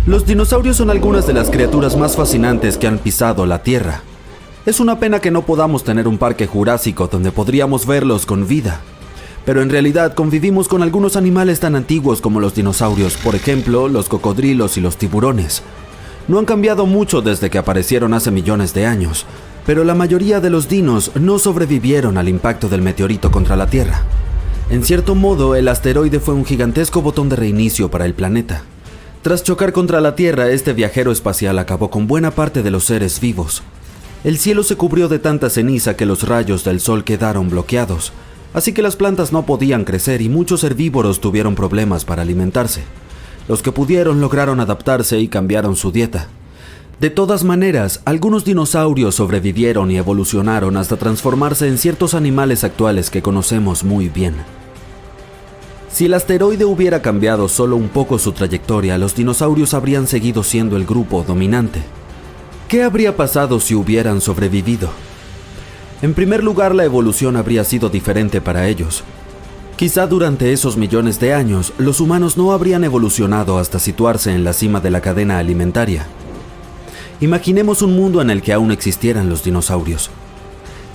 Los dinosaurios son algunas de las criaturas más fascinantes que han pisado la Tierra. Es una pena que no podamos tener un parque jurásico donde podríamos verlos con vida. Pero en realidad convivimos con algunos animales tan antiguos como los dinosaurios, por ejemplo, los cocodrilos y los tiburones. No han cambiado mucho desde que aparecieron hace millones de años, pero la mayoría de los dinos no sobrevivieron al impacto del meteorito contra la Tierra. En cierto modo, el asteroide fue un gigantesco botón de reinicio para el planeta. Tras chocar contra la Tierra, este viajero espacial acabó con buena parte de los seres vivos. El cielo se cubrió de tanta ceniza que los rayos del sol quedaron bloqueados, así que las plantas no podían crecer y muchos herbívoros tuvieron problemas para alimentarse. Los que pudieron lograron adaptarse y cambiaron su dieta. De todas maneras, algunos dinosaurios sobrevivieron y evolucionaron hasta transformarse en ciertos animales actuales que conocemos muy bien. Si el asteroide hubiera cambiado solo un poco su trayectoria, los dinosaurios habrían seguido siendo el grupo dominante. ¿Qué habría pasado si hubieran sobrevivido? En primer lugar, la evolución habría sido diferente para ellos. Quizá durante esos millones de años, los humanos no habrían evolucionado hasta situarse en la cima de la cadena alimentaria. Imaginemos un mundo en el que aún existieran los dinosaurios.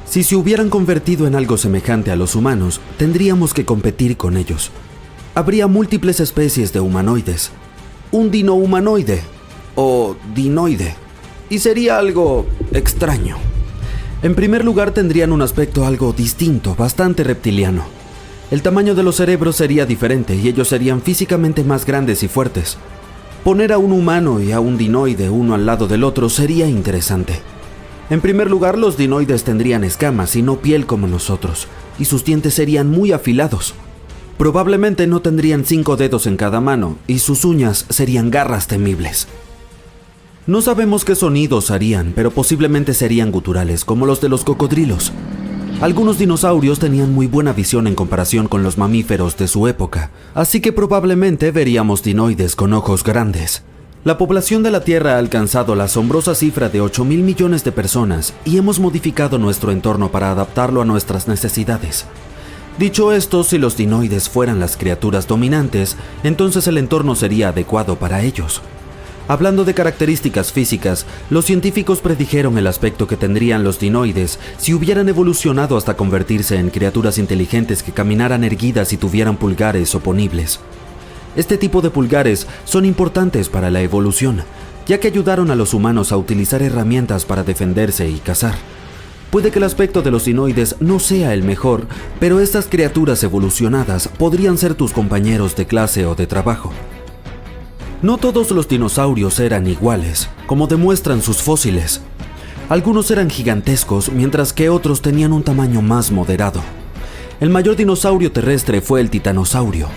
Si se hubieran convertido en algo semejante a los humanos, tendríamos que competir con ellos. Habría múltiples especies de humanoides. Un dino humanoide o dinoide. Y sería algo extraño. En primer lugar, tendrían un aspecto algo distinto, bastante reptiliano. El tamaño de los cerebros sería diferente y ellos serían físicamente más grandes y fuertes. Poner a un humano y a un dinoide uno al lado del otro sería interesante. En primer lugar, los dinoides tendrían escamas y no piel como nosotros, y sus dientes serían muy afilados. Probablemente no tendrían 5 dedos en cada mano, y sus uñas serían garras temibles. No sabemos qué sonidos harían, pero posiblemente serían guturales, como los de los cocodrilos. Algunos dinosaurios tenían muy buena visión en comparación con los mamíferos de su época, así que probablemente veríamos dinoides con ojos grandes. La población de la Tierra ha alcanzado la asombrosa cifra de 8.000 millones de personas y hemos modificado nuestro entorno para adaptarlo a nuestras necesidades. Dicho esto, si los dinoides fueran las criaturas dominantes, entonces el entorno sería adecuado para ellos. Hablando de características físicas, los científicos predijeron el aspecto que tendrían los dinoides si hubieran evolucionado hasta convertirse en criaturas inteligentes que caminaran erguidas y tuvieran pulgares oponibles. Este tipo de pulgares son importantes para la evolución, ya que ayudaron a los humanos a utilizar herramientas para defenderse y cazar. Puede que el aspecto de los dinoides no sea el mejor, pero estas criaturas evolucionadas podrían ser tus compañeros de clase o de trabajo. No todos los dinosaurios eran iguales, como demuestran sus fósiles. Algunos eran gigantescos, mientras que otros tenían un tamaño más moderado. El mayor dinosaurio terrestre fue el titanosaurio,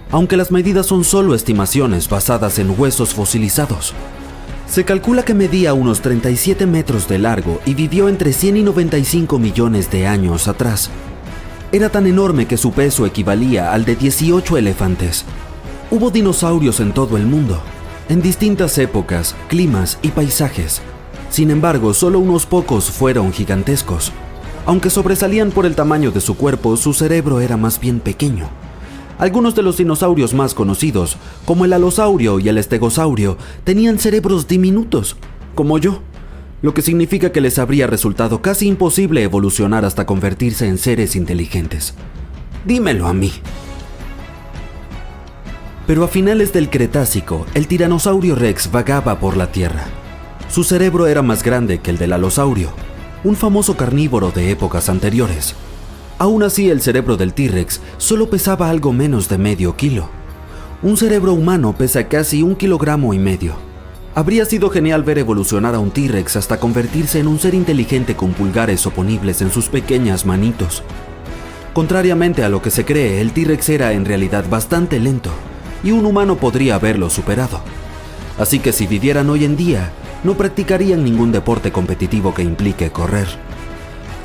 aunque las medidas son solo estimaciones basadas en huesos fosilizados. Se calcula que medía unos 37 metros de largo y vivió entre 100 y 95 millones de años atrás. Era tan enorme que su peso equivalía al de 18 elefantes. Hubo dinosaurios en todo el mundo, en distintas épocas, climas y paisajes. Sin embargo, solo unos pocos fueron gigantescos. Aunque sobresalían por el tamaño de su cuerpo, su cerebro era más bien pequeño. Algunos de los dinosaurios más conocidos, como el alosaurio y el estegosaurio, tenían cerebros diminutos, como yo, lo que significa que les habría resultado casi imposible evolucionar hasta convertirse en seres inteligentes. Dímelo a mí. Pero a finales del Cretácico, el tiranosaurio Rex vagaba por la Tierra. Su cerebro era más grande que el del alosaurio, un famoso carnívoro de épocas anteriores. Aún así, el cerebro del T-Rex solo pesaba algo menos de medio kilo. Un cerebro humano pesa casi 1,5 kilogramos. Habría sido genial ver evolucionar a un T-Rex hasta convertirse en un ser inteligente con pulgares oponibles en sus pequeñas manitos. Contrariamente a lo que se cree, el T-Rex era en realidad bastante lento, y un humano podría haberlo superado. Así que si vivieran hoy en día, no practicarían ningún deporte competitivo que implique correr.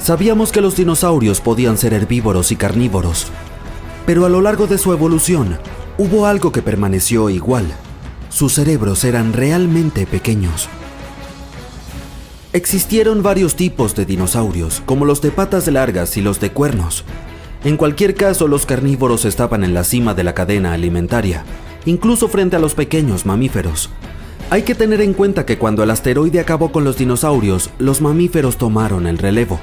Sabíamos que los dinosaurios podían ser herbívoros y carnívoros, pero a lo largo de su evolución, hubo algo que permaneció igual. Sus cerebros eran realmente pequeños. Existieron varios tipos de dinosaurios, como los de patas largas y los de cuernos. En cualquier caso, los carnívoros estaban en la cima de la cadena alimentaria, incluso frente a los pequeños mamíferos. Hay que tener en cuenta que cuando el asteroide acabó con los dinosaurios, los mamíferos tomaron el relevo.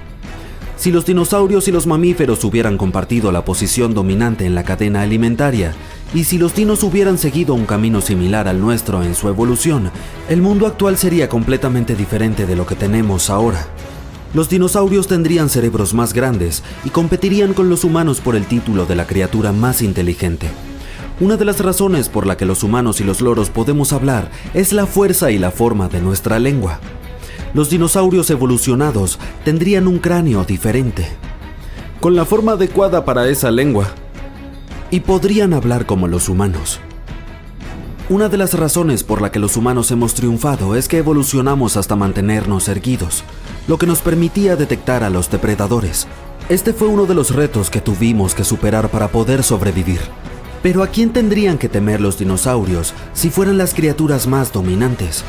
Si los dinosaurios y los mamíferos hubieran compartido la posición dominante en la cadena alimentaria, y si los dinos hubieran seguido un camino similar al nuestro en su evolución, el mundo actual sería completamente diferente de lo que tenemos ahora. Los dinosaurios tendrían cerebros más grandes y competirían con los humanos por el título de la criatura más inteligente. Una de las razones por la que los humanos y los loros podemos hablar es la fuerza y la forma de nuestra lengua. Los dinosaurios evolucionados tendrían un cráneo diferente, con la forma adecuada para esa lengua, y podrían hablar como los humanos. Una de las razones por la que los humanos hemos triunfado es que evolucionamos hasta mantenernos erguidos, lo que nos permitía detectar a los depredadores. Este fue uno de los retos que tuvimos que superar para poder sobrevivir. Pero ¿a quién tendrían que temer los dinosaurios si fueran las criaturas más dominantes?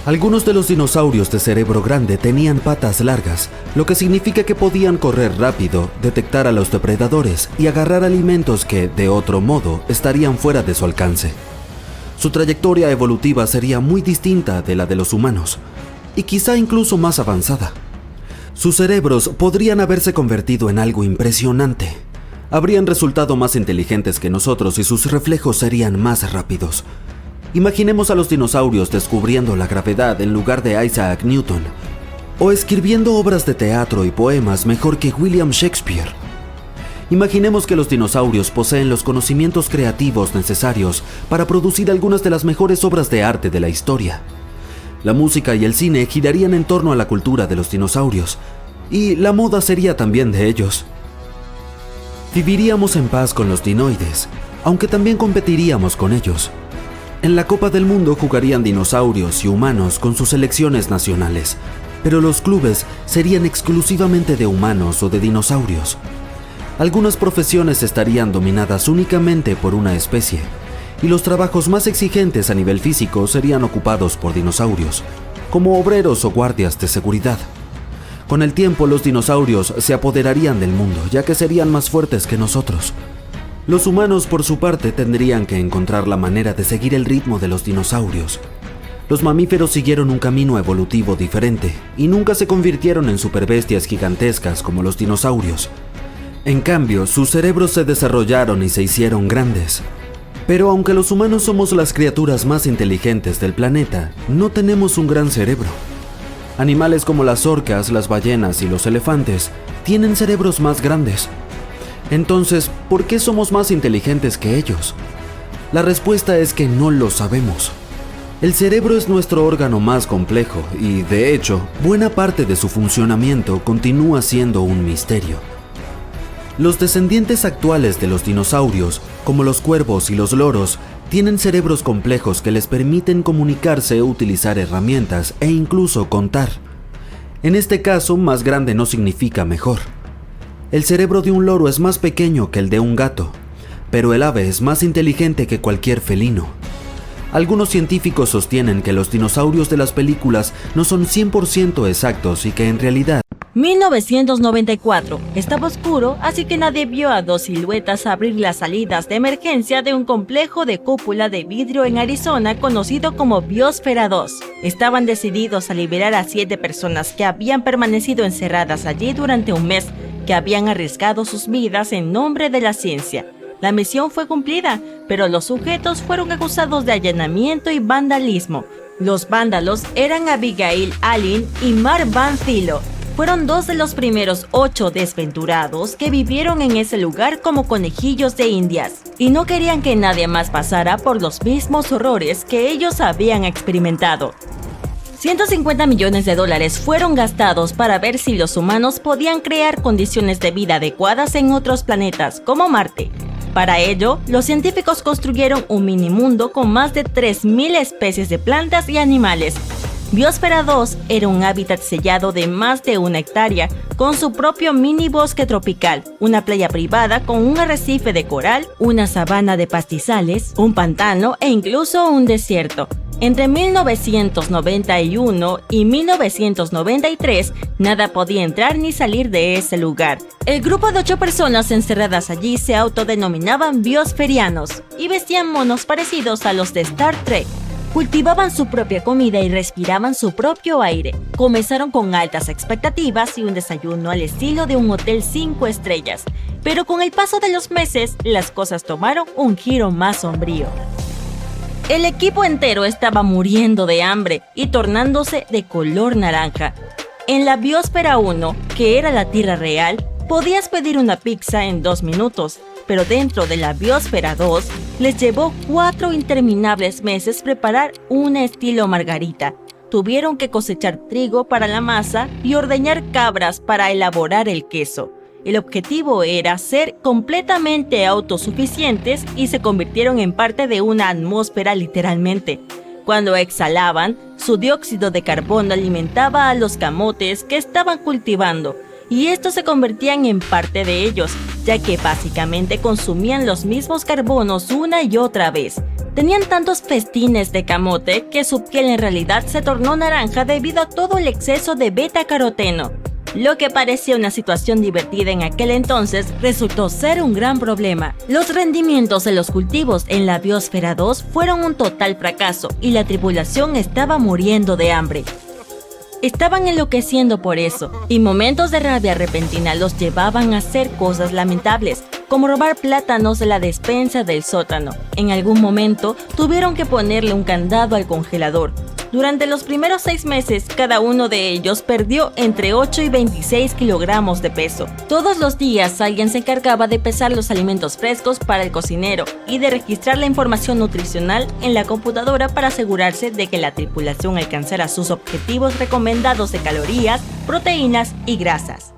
Algunos de los dinosaurios de cerebro grande tenían patas largas, lo que significa que podían correr rápido, detectar a los depredadores y agarrar alimentos que, de otro modo, estarían fuera de su alcance. Su trayectoria evolutiva sería muy distinta de la de los humanos, y quizá incluso más avanzada. Sus cerebros podrían haberse convertido en algo impresionante. Habrían resultado más inteligentes que nosotros y sus reflejos serían más rápidos. Imaginemos a los dinosaurios descubriendo la gravedad en lugar de Isaac Newton, o escribiendo obras de teatro y poemas mejor que William Shakespeare. Imaginemos que los dinosaurios poseen los conocimientos creativos necesarios para producir algunas de las mejores obras de arte de la historia. La música y el cine girarían en torno a la cultura de los dinosaurios, y la moda sería también de ellos. Viviríamos en paz con los dinoides, aunque también competiríamos con ellos. En la Copa del Mundo jugarían dinosaurios y humanos con sus selecciones nacionales, pero los clubes serían exclusivamente de humanos o de dinosaurios. Algunas profesiones estarían dominadas únicamente por una especie, y los trabajos más exigentes a nivel físico serían ocupados por dinosaurios, como obreros o guardias de seguridad. Con el tiempo, los dinosaurios se apoderarían del mundo, ya que serían más fuertes que nosotros. Los humanos, por su parte, tendrían que encontrar la manera de seguir el ritmo de los dinosaurios. Los mamíferos siguieron un camino evolutivo diferente y nunca se convirtieron en superbestias gigantescas como los dinosaurios. En cambio, sus cerebros se desarrollaron y se hicieron grandes. Pero aunque los humanos somos las criaturas más inteligentes del planeta, no tenemos un gran cerebro. Animales como las orcas, las ballenas y los elefantes tienen cerebros más grandes. Entonces, ¿por qué somos más inteligentes que ellos? La respuesta es que no lo sabemos. El cerebro es nuestro órgano más complejo y, de hecho, buena parte de su funcionamiento continúa siendo un misterio. Los descendientes actuales de los dinosaurios, como los cuervos y los loros, tienen cerebros complejos que les permiten comunicarse, utilizar herramientas e incluso contar. En este caso, más grande no significa mejor. El cerebro de un loro es más pequeño que el de un gato, pero el ave es más inteligente que cualquier felino. Algunos científicos sostienen que los dinosaurios de las películas no son 100% exactos y que en realidad 1994. Estaba oscuro, así que nadie vio a dos siluetas abrir las salidas de emergencia de un complejo de cúpula de vidrio en Arizona conocido como Biosfera 2. Estaban decididos a liberar a 7 personas que habían permanecido encerradas allí durante un mes, que habían arriesgado sus vidas en nombre de la ciencia. La misión fue cumplida, pero los sujetos fueron acusados de allanamiento y vandalismo. Los vándalos eran Abigail Allen y Mark Van Thilo. Fueron 2 de los primeros 8 desventurados que vivieron en ese lugar como conejillos de indias, y no querían que nadie más pasara por los mismos horrores que ellos habían experimentado. $150 millones fueron gastados para ver si los humanos podían crear condiciones de vida adecuadas en otros planetas, como Marte. Para ello, los científicos construyeron un minimundo con más de 3.000 especies de plantas y animales. Biosfera 2 era un hábitat sellado de más de 1 hectárea, con su propio mini bosque tropical, una playa privada con un arrecife de coral, una sabana de pastizales, un pantano e incluso un desierto. Entre 1991 y 1993, nada podía entrar ni salir de ese lugar. El grupo de 8 personas encerradas allí se autodenominaban biosferianos y vestían monos parecidos a los de Star Trek. Cultivaban su propia comida y respiraban su propio aire. Comenzaron con altas expectativas y un desayuno al estilo de un hotel 5 estrellas. Pero con el paso de los meses, las cosas tomaron un giro más sombrío. El equipo entero estaba muriendo de hambre y tornándose de color naranja. En la Biosfera 1, que era la Tierra real, podías pedir una pizza en 2 minutos. Pero dentro de la Biosfera 2, les llevó 4 interminables meses preparar una estilo margarita. Tuvieron que cosechar trigo para la masa y ordeñar cabras para elaborar el queso. El objetivo era ser completamente autosuficientes y se convirtieron en parte de una atmósfera literalmente. Cuando exhalaban, su dióxido de carbono alimentaba a los camotes que estaban cultivando. Y estos se convertían en parte de ellos, ya que básicamente consumían los mismos carbonos una y otra vez. Tenían tantos festines de camote que su piel en realidad se tornó naranja debido a todo el exceso de beta-caroteno. Lo que parecía una situación divertida en aquel entonces resultó ser un gran problema. Los rendimientos de los cultivos en la Biosfera 2 fueron un total fracaso y la tripulación estaba muriendo de hambre. Estaban enloqueciendo por eso, y momentos de rabia repentina los llevaban a hacer cosas lamentables, como robar plátanos de la despensa del sótano. En algún momento tuvieron que ponerle un candado al congelador. Durante los primeros 6 meses, cada uno de ellos perdió entre 8 y 26 kilogramos de peso. Todos los días alguien se encargaba de pesar los alimentos frescos para el cocinero y de registrar la información nutricional en la computadora para asegurarse de que la tripulación alcanzara sus objetivos recomendados de calorías, proteínas y grasas.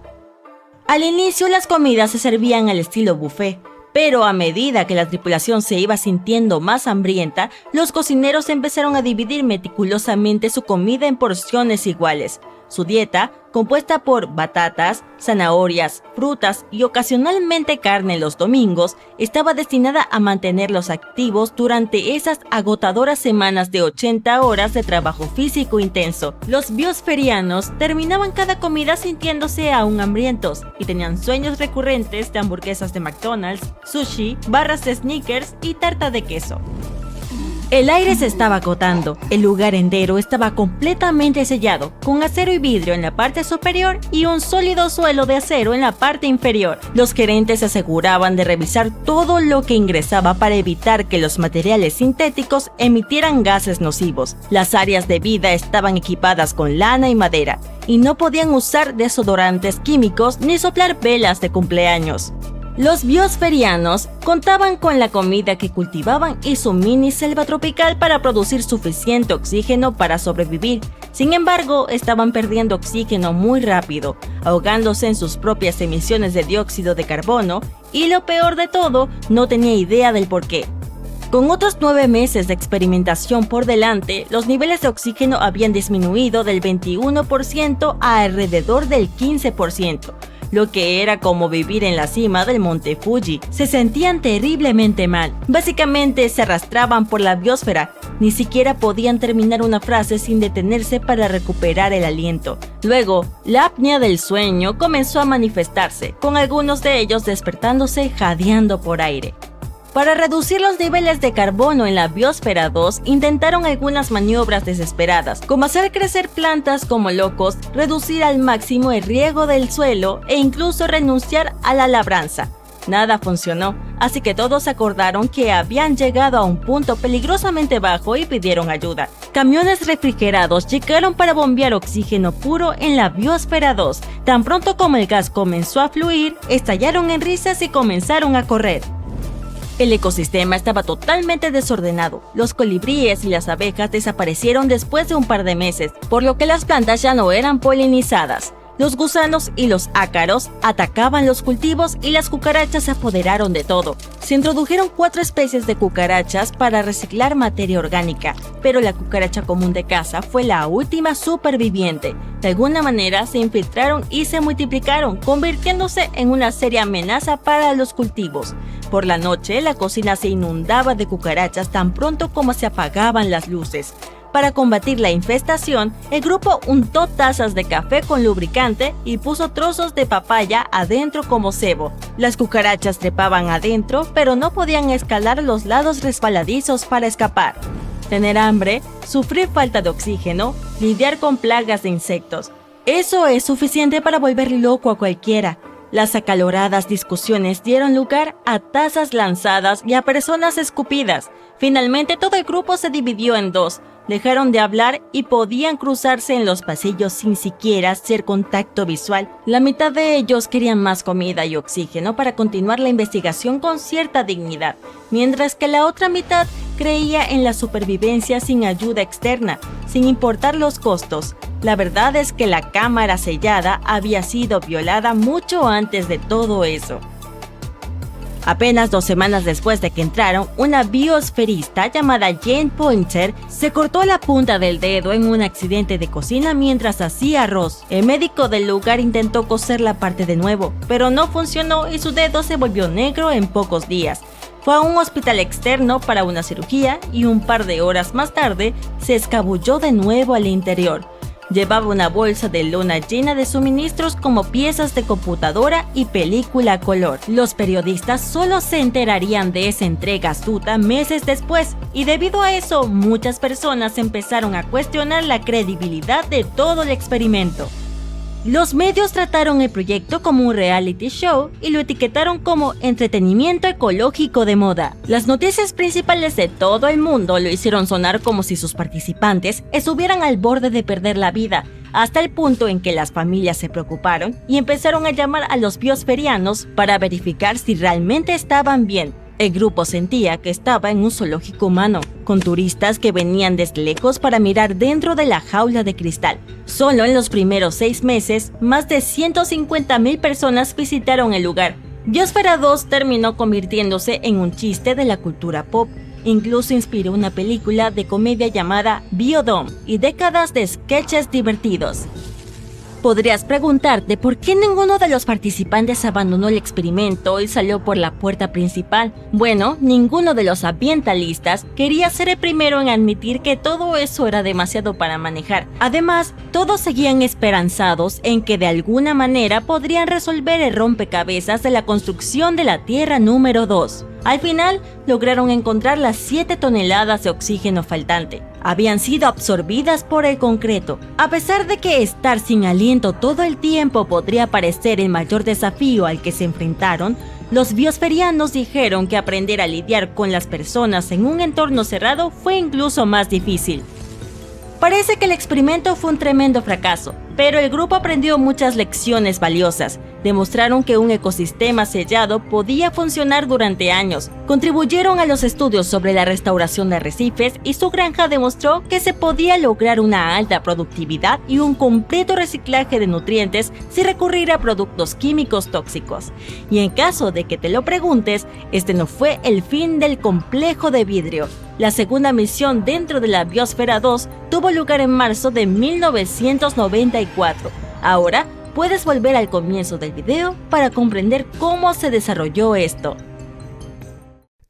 Al inicio las comidas se servían al estilo buffet. Pero a medida que la tripulación se iba sintiendo más hambrienta, los cocineros empezaron a dividir meticulosamente su comida en porciones iguales. Su dieta, compuesta por batatas, zanahorias, frutas y ocasionalmente carne los domingos, estaba destinada a mantenerlos activos durante esas agotadoras semanas de 80 horas de trabajo físico intenso. Los biosferianos terminaban cada comida sintiéndose aún hambrientos y tenían sueños recurrentes de hamburguesas de McDonald's, sushi, barras de Snickers y tarta de queso. El aire se estaba agotando, el lugar entero estaba completamente sellado, con acero y vidrio en la parte superior y un sólido suelo de acero en la parte inferior. Los gerentes se aseguraban de revisar todo lo que ingresaba para evitar que los materiales sintéticos emitieran gases nocivos. Las áreas de vida estaban equipadas con lana y madera, y no podían usar desodorantes químicos ni soplar velas de cumpleaños. Los biosferianos contaban con la comida que cultivaban y su mini selva tropical para producir suficiente oxígeno para sobrevivir. Sin embargo, estaban perdiendo oxígeno muy rápido, ahogándose en sus propias emisiones de dióxido de carbono, y lo peor de todo, no tenía idea del porqué. Con otros 9 meses de experimentación por delante, los niveles de oxígeno habían disminuido del 21% a alrededor del 15%. Lo que era como vivir en la cima del monte Fuji. Se sentían terriblemente mal. Básicamente se arrastraban por la biosfera. Ni siquiera podían terminar una frase sin detenerse para recuperar el aliento. Luego, la apnea del sueño comenzó a manifestarse, con algunos de ellos despertándose jadeando por aire. Para reducir los niveles de carbono en la Biosfera 2, intentaron algunas maniobras desesperadas, como hacer crecer plantas como locos, reducir al máximo el riego del suelo e incluso renunciar a la labranza. Nada funcionó, así que todos acordaron que habían llegado a un punto peligrosamente bajo y pidieron ayuda. Camiones refrigerados llegaron para bombear oxígeno puro en la Biosfera 2. Tan pronto como el gas comenzó a fluir, estallaron en risas y comenzaron a correr. El ecosistema estaba totalmente desordenado. Los colibríes y las abejas desaparecieron después de un par de meses, por lo que las plantas ya no eran polinizadas. Los gusanos y los ácaros atacaban los cultivos y las cucarachas se apoderaron de todo. Se introdujeron 4 especies de cucarachas para reciclar materia orgánica, pero la cucaracha común de casa fue la última superviviente. De alguna manera se infiltraron y se multiplicaron, convirtiéndose en una seria amenaza para los cultivos. Por la noche, la cocina se inundaba de cucarachas tan pronto como se apagaban las luces. Para combatir la infestación, el grupo untó tazas de café con lubricante y puso trozos de papaya adentro como cebo. Las cucarachas trepaban adentro, pero no podían escalar los lados resbaladizos para escapar. tener hambre, sufrir falta de oxígeno, lidiar con plagas de insectos. Eso es suficiente para volver loco a cualquiera. Las acaloradas discusiones dieron lugar a tazas lanzadas y a personas escupidas. Finalmente todo el grupo se dividió en dos. Dejaron de hablar y podían cruzarse en los pasillos sin siquiera hacer contacto visual. La mitad de ellos querían más comida y oxígeno para continuar la investigación con cierta dignidad, mientras que la otra mitad creía en la supervivencia sin ayuda externa, sin importar los costos. La verdad es que la cámara sellada había sido violada mucho antes de todo eso. Apenas 2 semanas después de que entraron, una biosferista llamada Jane Pointer se cortó la punta del dedo en un accidente de cocina mientras hacía arroz. El médico del lugar intentó coser la parte de nuevo, pero no funcionó y su dedo se volvió negro en pocos días. Fue a un hospital externo para una cirugía y un par de horas más tarde se escabulló de nuevo al interior. Llevaba una bolsa de lona llena de suministros como piezas de computadora y película a color. Los periodistas solo se enterarían de esa entrega astuta meses después, y debido a eso muchas personas empezaron a cuestionar la credibilidad de todo el experimento. Los medios trataron el proyecto como un reality show y lo etiquetaron como entretenimiento ecológico de moda. Las noticias principales de todo el mundo lo hicieron sonar como si sus participantes estuvieran al borde de perder la vida, hasta el punto en que las familias se preocuparon y empezaron a llamar a los biosferianos para verificar si realmente estaban bien. El grupo sentía que estaba en un zoológico humano, con turistas que venían desde lejos para mirar dentro de la jaula de cristal. Solo en los primeros 6 meses, más de 150,000 personas visitaron el lugar. Biosfera 2 terminó convirtiéndose en un chiste de la cultura pop. Incluso inspiró una película de comedia llamada Biodome y décadas de sketches divertidos. Podrías preguntarte por qué ninguno de los participantes abandonó el experimento y salió por la puerta principal. Bueno, ninguno de los ambientalistas quería ser el primero en admitir que todo eso era demasiado para manejar. Además, todos seguían esperanzados en que de alguna manera podrían resolver el rompecabezas de la construcción de la Tierra número 2. Al final, lograron encontrar las 7 toneladas de oxígeno faltante. Habían sido absorbidas por el concreto. A pesar de que estar sin aliento todo el tiempo podría parecer el mayor desafío al que se enfrentaron, los biosferianos dijeron que aprender a lidiar con las personas en un entorno cerrado fue incluso más difícil. Parece que el experimento fue un tremendo fracaso, pero el grupo aprendió muchas lecciones valiosas. Demostraron que un ecosistema sellado podía funcionar durante años, contribuyeron a los estudios sobre la restauración de arrecifes y su granja demostró que se podía lograr una alta productividad y un completo reciclaje de nutrientes sin recurrir a productos químicos tóxicos. Y en caso de que te lo preguntes, este no fue el fin del complejo de vidrio. La segunda misión dentro de la Biosfera 2 tuvo lugar en marzo de 1994. Ahora, puedes volver al comienzo del video para comprender cómo se desarrolló esto.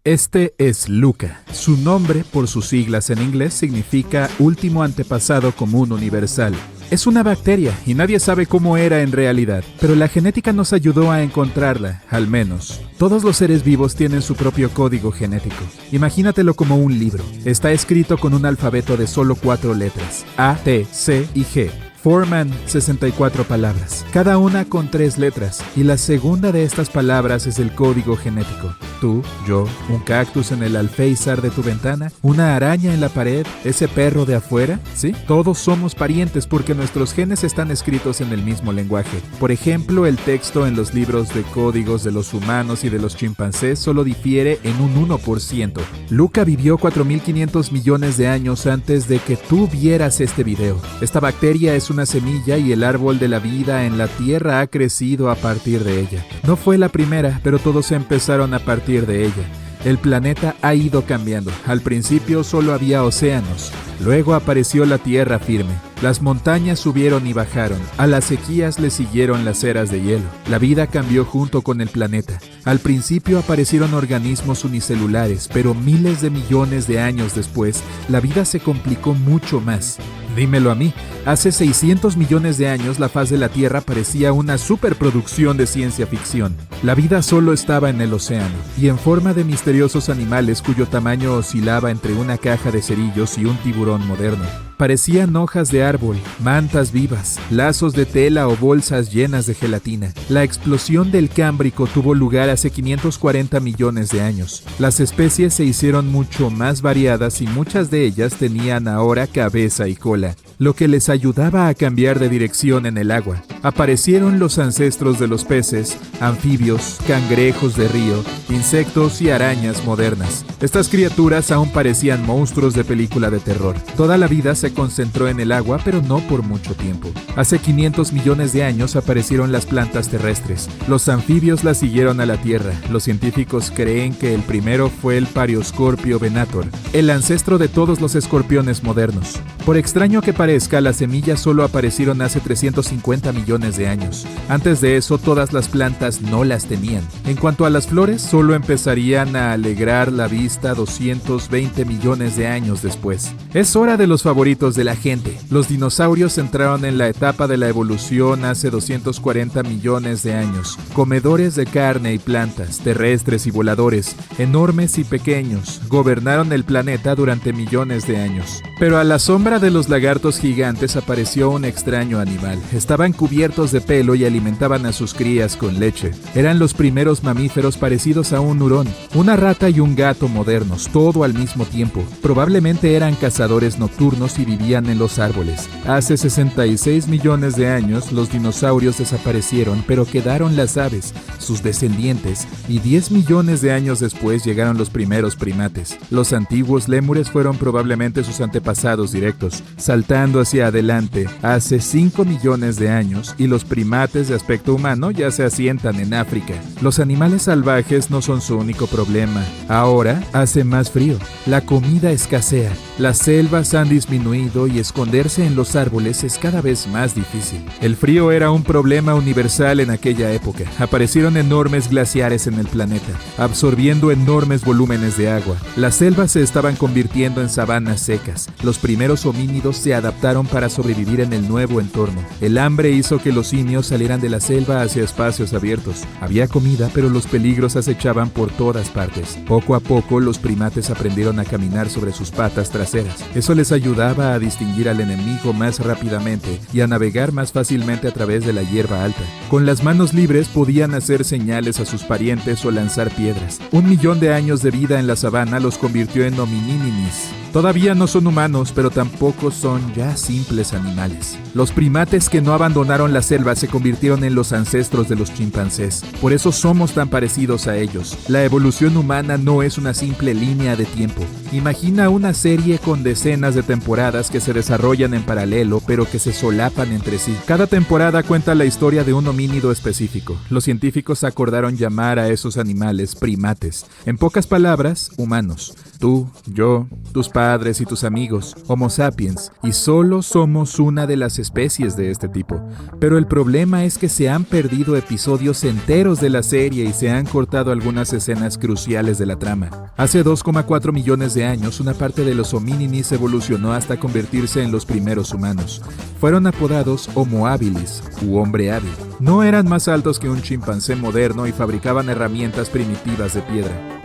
Este es Luca. Su nombre, por sus siglas en inglés, significa último antepasado común universal. Es una bacteria y nadie sabe cómo era en realidad, pero la genética nos ayudó a encontrarla, al menos. Todos los seres vivos tienen su propio código genético. Imagínatelo como un libro. Está escrito con un alfabeto de solo 4 letras: A, T, C y G. Forman 64 palabras, cada una con 3 letras, y la segunda de estas palabras es el código genético. Tú, yo, un cactus en el alféizar de tu ventana, una araña en la pared, ese perro de afuera, ¿sí? Todos somos parientes porque nuestros genes están escritos en el mismo lenguaje. Por ejemplo, el texto en los libros de códigos de los humanos y de los chimpancés solo difiere en un 1%. Luca vivió 4.500 millones de años antes de que tú vieras este video. Esta bacteria es una semilla y el árbol de la vida en la Tierra ha crecido a partir de ella. No fue la primera, pero todos empezaron a partir de ella. El planeta ha ido cambiando. Al principio solo había océanos. Luego apareció la tierra firme. Las montañas subieron y bajaron. A las sequías le siguieron las eras de hielo. La vida cambió junto con el planeta. Al principio aparecieron organismos unicelulares, pero miles de millones de años después, la vida se complicó mucho más. Dímelo a mí. Hace 600 millones de años la faz de la Tierra parecía una superproducción de ciencia ficción. La vida solo estaba en el océano, y en forma de misteriosos animales cuyo tamaño oscilaba entre una caja de cerillos y un tiburón moderno. Parecían hojas de árbol, mantas vivas, lazos de tela o bolsas llenas de gelatina. La explosión del Cámbrico tuvo lugar hace 540 millones de años. Las especies se hicieron mucho más variadas y muchas de ellas tenían ahora cabeza y cola, lo que les ayudaba a cambiar de dirección en el agua. Aparecieron los ancestros de los peces, anfibios, cangrejos de río, insectos y arañas modernas. Estas criaturas aún parecían monstruos de película de terror. Toda la vida se concentró en el agua, pero no por mucho tiempo. Hace 500 millones de años aparecieron las plantas terrestres. Los anfibios las siguieron a la Tierra. Los científicos creen que el primero fue el Parioscorpio venator, el ancestro de todos los escorpiones modernos. Por extraño que parezca, las semillas solo aparecieron hace 350 millones de años. Antes de eso, todas las plantas no las tenían. En cuanto a las flores, solo empezarían a alegrar la vista 220 millones de años después. Es hora de los favoritos de la gente. Los dinosaurios entraron en la etapa de la evolución hace 240 millones de años. Comedores de carne y plantas, terrestres y voladores, enormes y pequeños, gobernaron el planeta durante millones de años. Pero a la sombra de los lagartos gigantes apareció un extraño animal. Estaban cubiertos de pelo y alimentaban a sus crías con leche. Eran los primeros mamíferos parecidos a un hurón, una rata y un gato modernos, todo al mismo tiempo. Probablemente eran cazadores nocturnos y vivían en los árboles. Hace 66 millones de años los dinosaurios desaparecieron, pero quedaron las aves, sus descendientes, y 10 millones de años después llegaron los primeros primates. Los antiguos lémures fueron probablemente sus antepasados directos, saltando hacia adelante hace 5 millones de años, y los primates de aspecto humano ya se asientan en África. Los animales salvajes no son su único problema. Ahora hace más frío, la comida escasea, las selvas han disminuido y esconderse en los árboles es cada vez más difícil. El frío era un problema universal en aquella época. Aparecieron enormes glaciares en el planeta, absorbiendo enormes volúmenes de agua. Las selvas se estaban convirtiendo en sabanas secas. Los primeros homínidos se adaptaron para sobrevivir en el nuevo entorno. El hambre hizo que los simios salieran de la selva hacia espacios abiertos. Había comida, pero los peligros acechaban por todas partes. Poco a poco, los primates aprendieron a caminar sobre sus patas traseras. Eso les ayudaba a distinguir al enemigo más rápidamente y a navegar más fácilmente a través de la hierba alta. Con las manos libres podían hacer señales a sus parientes o lanzar piedras. 1 millón de años de vida en la sabana los convirtió en hominininis. Todavía no son humanos, pero tampoco son ya simples animales. Los primates que no abandonaron la selva se convirtieron en los ancestros de los chimpancés. Por eso somos tan parecidos a ellos. La evolución humana no es una simple línea de tiempo. Imagina una serie con decenas de temporadas que se desarrollan en paralelo, pero que se solapan entre sí. Cada temporada cuenta la historia de un homínido específico. Los científicos acordaron llamar a esos animales primates. En pocas palabras, humanos. Tú, yo, tus padres y tus amigos, Homo sapiens, y solo somos una de las especies de este tipo. Pero el problema es que se han perdido episodios enteros de la serie y se han cortado algunas escenas cruciales de la trama. Hace 2,4 millones de años, una parte de los homínidos evolucionó hasta convertirse en los primeros humanos. Fueron apodados Homo habilis, u hombre hábil. No eran más altos que un chimpancé moderno y fabricaban herramientas primitivas de piedra.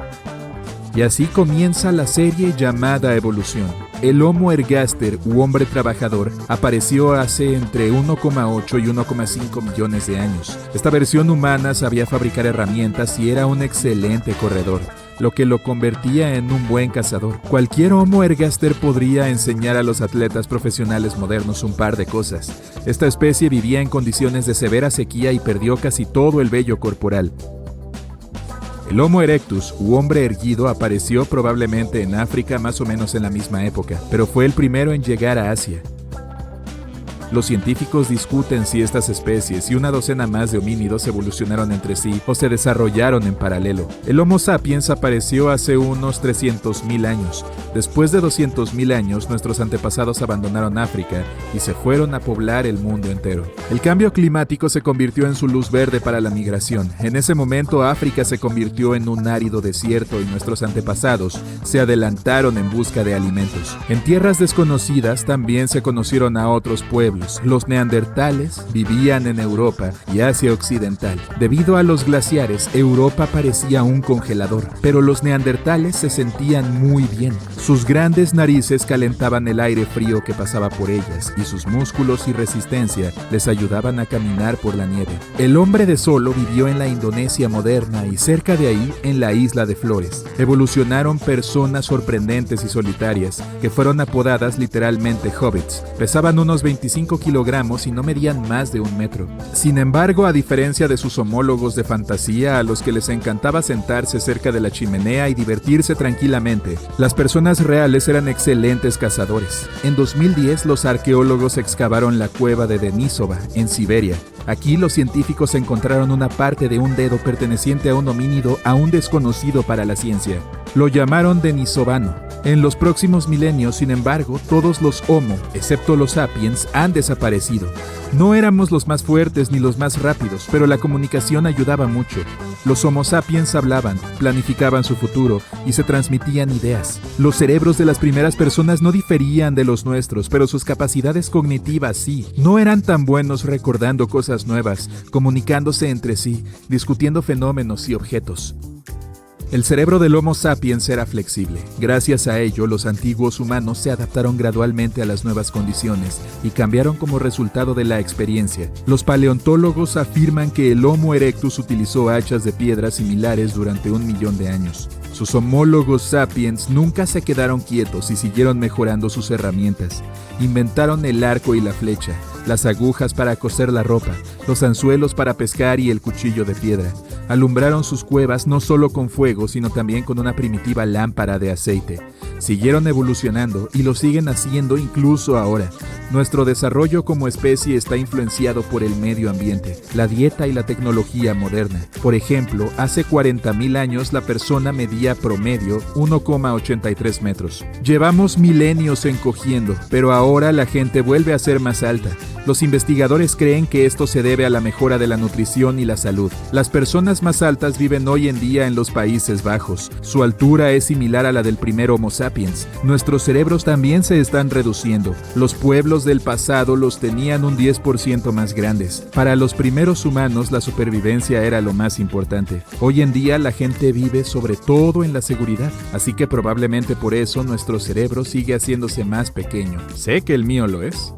Y así comienza la serie llamada Evolución. El Homo ergaster, u hombre trabajador, apareció hace entre 1,8 y 1,5 millones de años. Esta versión humana sabía fabricar herramientas y era un excelente corredor, lo que lo convertía en un buen cazador. Cualquier Homo ergaster podría enseñar a los atletas profesionales modernos un par de cosas. Esta especie vivía en condiciones de severa sequía y perdió casi todo el vello corporal. El Homo erectus, u hombre erguido, apareció probablemente en África más o menos en la misma época, pero fue el primero en llegar a Asia. Los científicos discuten si estas especies y una docena más de homínidos evolucionaron entre sí o se desarrollaron en paralelo. El Homo sapiens apareció hace unos 300.000 años. Después de 200.000 años, nuestros antepasados abandonaron África y se fueron a poblar el mundo entero. El cambio climático se convirtió en su luz verde para la migración. En ese momento, África se convirtió en un árido desierto y nuestros antepasados se adelantaron en busca de alimentos. En tierras desconocidas también se conocieron a otros pueblos. Los neandertales vivían en Europa y Asia Occidental. Debido a los glaciares, Europa parecía un congelador, pero los neandertales se sentían muy bien. Sus grandes narices calentaban el aire frío que pasaba por ellas y sus músculos y resistencia les ayudaban a caminar por la nieve. El hombre de Solo vivió en la Indonesia moderna y cerca de ahí en la isla de Flores. Evolucionaron personas sorprendentes y solitarias que fueron apodadas literalmente hobbits. Pesaban unos 25 kilogramos y no medían más de 1 metro. Sin embargo, a diferencia de sus homólogos de fantasía a los que les encantaba sentarse cerca de la chimenea y divertirse tranquilamente, las personas reales eran excelentes cazadores. En 2010, los arqueólogos excavaron la cueva de Denisova, en Siberia. Aquí los científicos encontraron una parte de un dedo perteneciente a un homínido aún desconocido para la ciencia. Lo llamaron denisovano. En los próximos milenios, sin embargo, todos los Homo, excepto los sapiens, han desaparecido. No éramos los más fuertes ni los más rápidos, pero la comunicación ayudaba mucho. Los Homo sapiens hablaban, planificaban su futuro y se transmitían ideas. Los cerebros de las primeras personas no diferían de los nuestros, pero sus capacidades cognitivas sí. No eran tan buenos recordando cosas nuevas, comunicándose entre sí, discutiendo fenómenos y objetos. El cerebro del Homo sapiens era flexible. Gracias a ello, los antiguos humanos se adaptaron gradualmente a las nuevas condiciones y cambiaron como resultado de la experiencia. Los paleontólogos afirman que el Homo erectus utilizó hachas de piedra similares durante 1 millón de años. Sus homólogos sapiens nunca se quedaron quietos y siguieron mejorando sus herramientas. Inventaron el arco y la flecha, las agujas para coser la ropa, los anzuelos para pescar y el cuchillo de piedra. Alumbraron sus cuevas no solo con fuego, sino también con una primitiva lámpara de aceite. Siguieron evolucionando y lo siguen haciendo incluso ahora. Nuestro desarrollo como especie está influenciado por el medio ambiente, la dieta y la tecnología moderna. Por ejemplo, hace 40.000 años la persona medía promedio 1,83 metros. Llevamos milenios encogiendo, pero ahora la gente vuelve a ser más alta. Los investigadores creen que esto se debe a la mejora de la nutrición y la salud. Las personas más altas viven hoy en día en los Países Bajos. Su altura es similar a la del primer Homo sapiens. Nuestros cerebros también se están reduciendo. Los pueblos del pasado los tenían un 10% más grandes. Para los primeros humanos, la supervivencia era lo más importante. Hoy en día la gente vive sobre todo en la seguridad. Así que probablemente por eso nuestro cerebro sigue haciéndose más pequeño. Sé que el mío lo es.